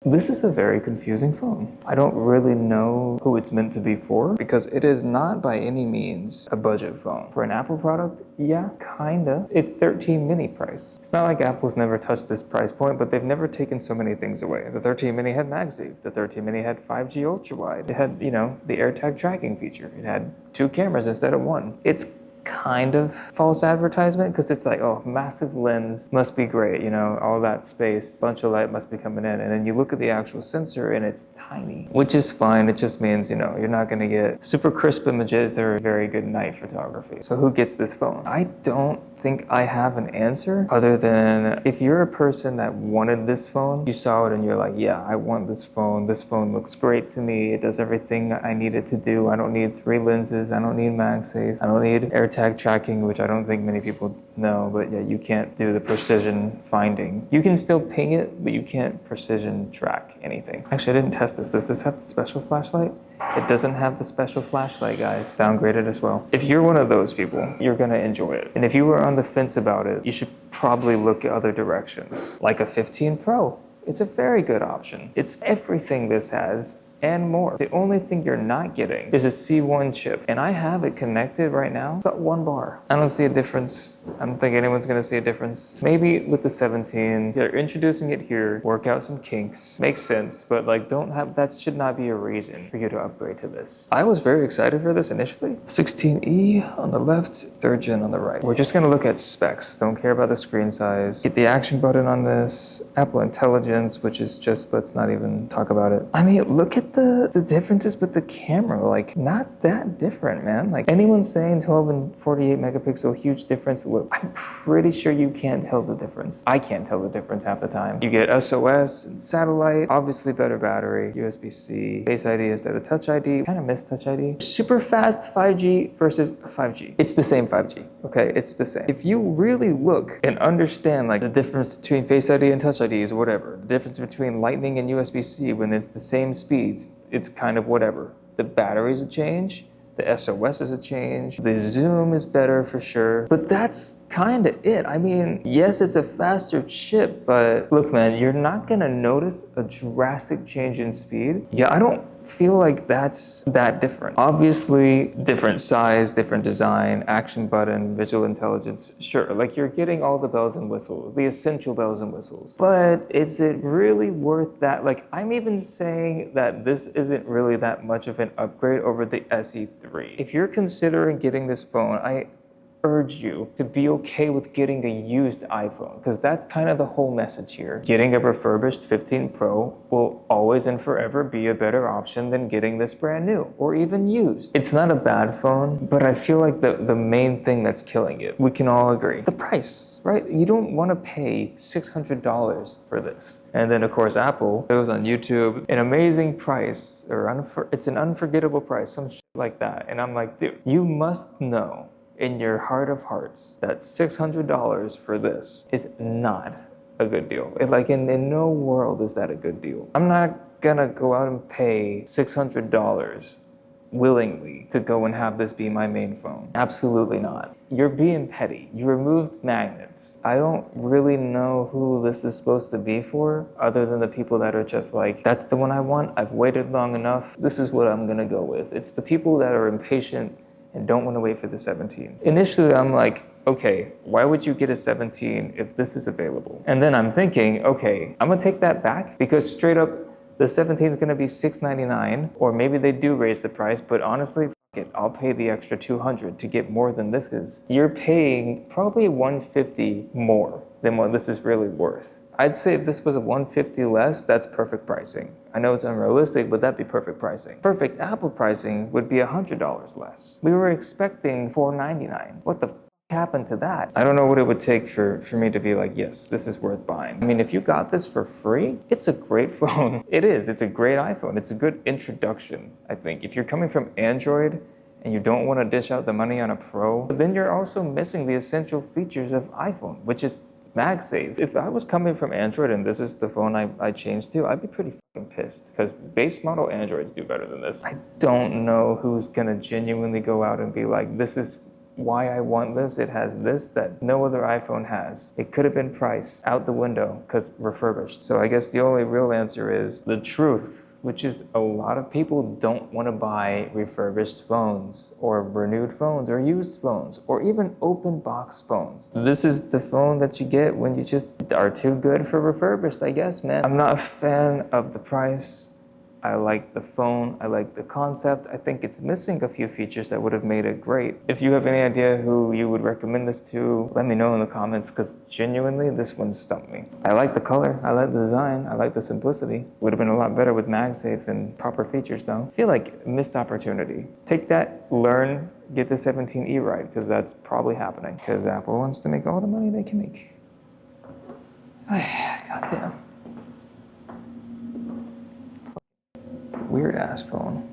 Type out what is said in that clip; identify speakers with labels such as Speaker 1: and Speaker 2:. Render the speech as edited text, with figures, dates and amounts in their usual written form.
Speaker 1: This is a very confusing phone. I don't really know who it's meant to be for because it is not by any means a budget phone. For an Apple product, yeah, kinda. It's 13 mini price. It's not like Apple's never touched this price point, but they've never taken so many things away. The 13 mini had MagSafe. The 13 mini had 5G ultra wide. It had, the AirTag tracking feature. It had 2 cameras instead of 1. It's kind of false advertisement because it's like, oh, massive lens must be great, all that space, bunch of light must be coming in, and then you look at the actual sensor and it's tiny, which is fine. It just means, you're not going to get super crisp images or very good night photography. So who gets this phone? I don't think I have an answer other than if you're a person that wanted this phone, you saw it and you're like, yeah, I want this phone. This phone looks great to me. It does everything I need it to do. I don't need 3 lenses. I don't need MagSafe. I don't need AirTag tracking, which I don't think many people know, but yeah, you can't do the precision finding. You can still ping it, but you can't precision track anything. Actually, I didn't test this. Does this have the special flashlight? It doesn't have the special flashlight, guys. Downgraded as well. If you're one of those people, you're gonna enjoy it. And if you were on the fence about it, you should probably look at other directions, like a 15 Pro. It's a very good option. It's everything this has and more. The only thing you're not getting is a C1 chip, and I have it connected right now. It's got 1 bar. I don't see a difference. I don't think anyone's gonna see a difference. Maybe with the 17, they're introducing it here, work out some kinks. Makes sense, but that should not be a reason for you to upgrade to this. I was very excited for this initially. 16E on the left, 3rd gen on the right. We're just gonna look at specs. Don't care about the screen size. Get the action button on this, Apple Intelligence, which is just, let's not even talk about it. I mean, look at the differences with the camera, not that different, man. Anyone saying 12 and 48 megapixel, huge difference, look, I'm pretty sure you can't tell the difference. I can't tell the difference half the time. You get SOS and satellite, obviously better battery, USB-C, Face ID instead of Touch ID, kind of miss Touch ID. Super fast 5G versus 5G. It's the same 5G, okay? It's the same. If you really look and understand the difference between Face ID and Touch ID is whatever, the difference between Lightning and USB-C when it's the same speeds, it's kind of whatever. The battery's a change, the SOS is a change, the zoom is better for sure, but that's kind of it. I mean, yes, it's a faster chip, but look, man, you're not gonna notice a drastic change in speed. Yeah, I don't feel like that's that different. Obviously, different size, different design, action button, visual intelligence, sure, you're getting all the bells and whistles, the essential bells and whistles. But is it really worth that? I'm even saying that this isn't really that much of an upgrade over the SE3. If you're considering getting this phone, I urge you to be okay with getting a used iPhone, because that's kind of the whole message here. Getting a refurbished 15 Pro will always and forever be a better option than getting this brand new or even used. It's not a bad phone, but I feel like the main thing that's killing it, we can all agree, the price, right? You don't want to pay $600 for this. And then of course Apple goes on YouTube, an amazing price, or it's an unforgettable price, some shit like that. And I'm like, dude, you must know in your heart of hearts that $600 for this is not a good deal. In no world is that a good deal. I'm not gonna go out and pay $600 willingly to go and have this be my main phone. Absolutely not. You're being petty. You removed magnets. I don't really know who this is supposed to be for, other than the people that are just that's the one I want. I've waited long enough. This is what I'm gonna go with. It's the people that are impatient and don't want to wait for the 17. Initially, I'm like, okay, why would you get a 17 if this is available? And then I'm thinking, okay, I'm gonna take that back, because straight up, the 17 is gonna be $699, or maybe they do raise the price, but honestly, f it, I'll pay the extra $200 to get more than this is. You're paying probably $150 more than what this is really worth. I'd say if this was a $150 less, that's perfect pricing. I know it's unrealistic, but that'd be perfect pricing. Perfect Apple pricing would be $100 less. We were expecting $499. What the f happened to that? I don't know what it would take for me to be like, yes, this is worth buying. I mean, if you got this for free, it's a great phone. It is. It's a great iPhone. It's a good introduction, I think. If you're coming from Android and you don't want to dish out the money on a Pro, then you're also missing the essential features of iPhone, which is MagSafe. If I was coming from Android and this is the phone I changed to, I'd be pretty fucking pissed, because base model Androids do better than this. I don't know who's gonna genuinely go out and be like, this is why I want this. It has this that no other iPhone has. It could have been priced out the window because refurbished. So I guess the only real answer is the truth, which is a lot of people don't want to buy refurbished phones or renewed phones or used phones or even open box phones. This is the phone that you get when you just are too good for refurbished, I guess, man. I'm not a fan of the price. I like the phone, I like the concept. I think it's missing a few features that would have made it great. If you have any idea who you would recommend this to, let me know in the comments, because genuinely this one stumped me. I like the color, I like the design, I like the simplicity. Would have been a lot better with MagSafe and proper features though. I feel like missed opportunity. Take that, learn, get the 17E right, because that's probably happening. Because Apple wants to make all the money they can make. Goddamn. Weird ass phone.